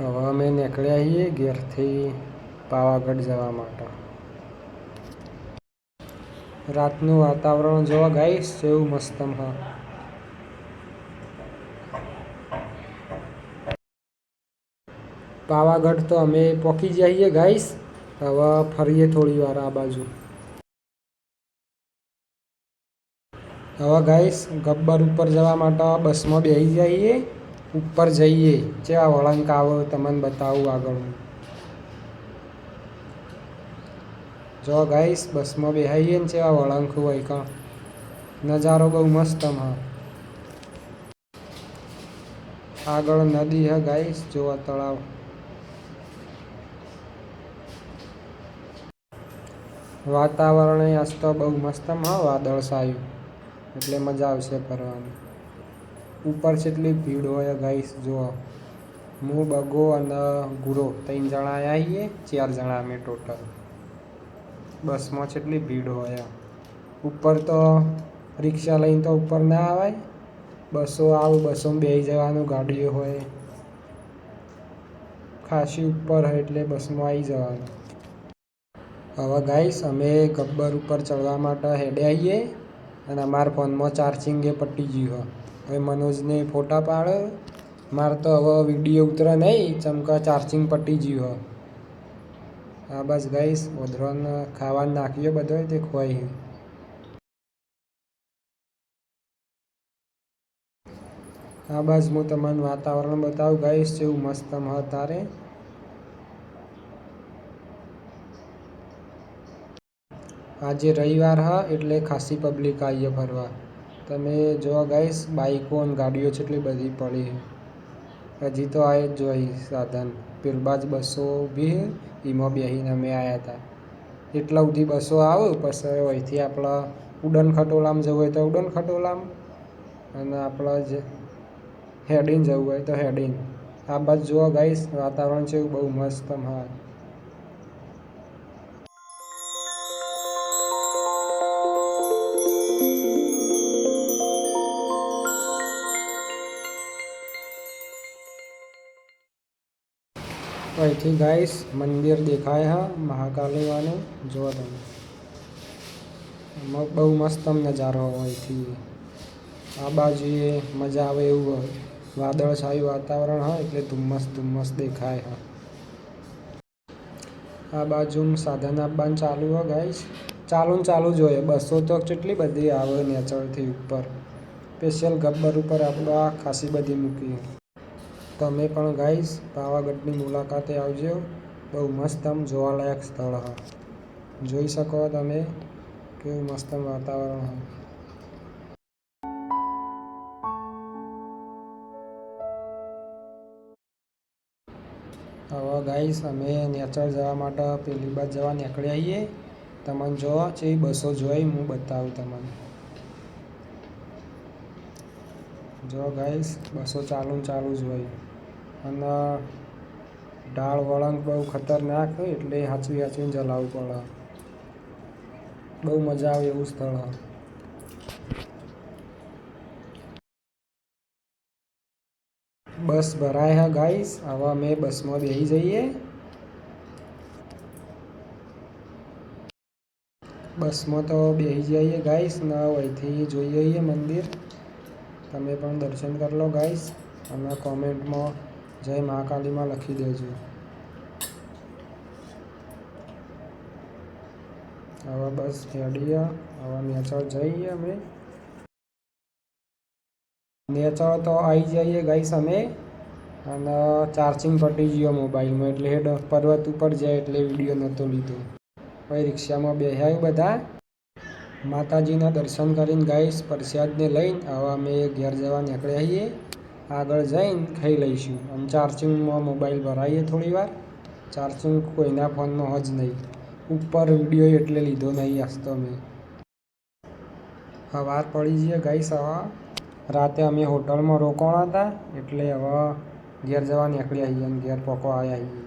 હવે અમે નીકળ્યા છીએ ઘેરથી પાવાગઢ જવા માટે. રાતનું વાતાવરણ જોવા ગાઈસ કેવું મસ્તમ હા. પાવાગઢ તો અમે પહોંચી જઈએ ગાઈસ. હવે ફરીએ થોડી વાર આ બાજુ. હવે ગાઈસ ગબ્બર ઉપર જવા માટે બસમાં બેસી જઈએ. ઉપર જઈએ કેવા વળાંક આવે તમને બતાવું આગળ. જો ગાઈસ બસમાં બેસીએ ને કેવા વળાંક હોય કાં નજારો બહુ મસ્ત હા. આગળ નદી હે ગાઈસ, જોવા તળાવ. વાતાવરણ આજ તો બહુ મસ્ત હા, વાદળછાયું એટલે મજા આવશે ફરવાની. ઉપર કેટલી ભીડ હોય ગાઈસ જુઓ. હું બગો અને ગુરો 3 જણા આવીએ, 4 જણા અમે ટોટલ. બસમાં કેટલી ભીડ હોય. ઉપર તો રિક્ષા લઈને તો ઉપર ના આવાય. બસો બસોમાં બેસી જવાનું, ગાડીઓ હોય ખાસી ઉપર હોય એટલે બસમાં આવી જવાનું. હવે ગાઈસ અમે ગબ્બર ઉપર ચડવા માટે હેડે આવીએ અને અમારા ફોનમાં ચાર્જિંગ એ પતી ગયું. હવે મનોજને ફોટા પાડે. મારે તો હવે વિડીયો ઉતરે નહીં ચમકા ચાર્જિંગ પતી ગયું. હા બસ ગાઈસ ઓધરોને ખાવાનું નાખ્યો બધો તે ખોવાય. હા બસ હું તમને વાતાવરણ બતાવું ગાઈસ જેવું મસ્ત તારે. આજે રવિવાર હા એટલે ખાસી પબ્લિક આવીએ ફરવા. તમે જો ગાઈસ બાઈકો અને ગાડીઓ કેટલી બધી પડી. હજી તો આ જ જોઈ સાધન પેલબાજ બસો ઊભી એમાં બેસીને અમે આવ્યા હતા. એટલા સુધી બસો આવે પછી અહીંથી આપણા ઉડન ખટોલામાં જવું હોય તો ઉડન ખટોલામાં અને આપણા જે હેડીને જવું હોય તો હેડીને. આ બાજુ જુઓ ગાઈસ વાતાવરણ છે બહુ મસ્ત હા. અહીંથી ગાઈસ મંદિર દેખાય હા મહાકાલીવાનું જુઓ તમે. બહુ મસ્ત નજારો હોય અહીંથી. આ બાજુએ મજા આવે એવું હોય. વાદળછાયું વાતાવરણ હોય એટલે ધુમ્મસ દેખાય હા. આ બાજુ સાધન આપવાનું ચાલુ હોય ગાઈસ. ચાલુ જ હોય. બસો તો કેટલી બધી આવે નેચરથી ઉપર. સ્પેશિયલ ગબ્બર ઉપર આપણે આ ખાસી બધી મૂકી. તમે પણ ગાઈસ પાવાગઢની મુલાકાતે આવજો. બહુ મસ્ત જોવાલાયક સ્થળ હા. જોઈ શકો તમે કેવું મસ્ત વાતાવરણ હા. હવે ગાઈસ અમે નેચર જવા માટે પેલી બાજુ જવા નીકળ્યા છીએ. તમને જો છે બસો જોઈ હું બતાવું તમને. જો ગાઈસ બસો ચાલુ જ હોય અને ઢાળ વળાંક બહુ ખતરનાક હોય એટલે સાચવીને ચલાવવું પડે. બહુ મજા આવે એવું સ્થળ હા. બસ ભરાય હા ગાઈસ. હવે અમે બસમાં બેસી જઈએ. બસમાં તો બેસી જઈએ ગાઈસ ને અહીંથી જોઈએ મંદિર. તમે પણ દર્શન કરી લો ગાઈસ અને કોમેન્ટમાં જય મહાકાલીમાં લખી દેજો. હવે બસ હેડીએ. હવે નેચર જઈએ અમે. નેચર તો આવી જઈએ ગાઈસ અમે અને ચાર્જિંગ પતી ગયો મોબાઈલમાં એટલે પર્વત ઉપર જાય એટલે વિડીયો નહોતો લીધો. પછી રિક્ષામાં બેસ્યા બધા. માતાજીના દર્શન કરીને ગાઈસ પ્રસાદને લઈને હવે અમે ઘેર જવા નીકળ્યા છીએ. આગળ જઈને ખાઈ લઈશું અને ચાર્જિંગમાં મોબાઈલ ભરાઈએ થોડી વાર. ચાર્જિંગ કોઈના ફોનમાં જ નહીં. ઉપર વિડીયો એટલે લીધો નહીં આજ તો મેં. સવાર પડી જઈએ ગાઈસ. હવે રાતે અમે હોટલમાં રોકાણા હતા એટલે હવે ઘેર જવા નીકળ્યા છીએ અને ઘેર પહોંચવા આવ્યા છીએ.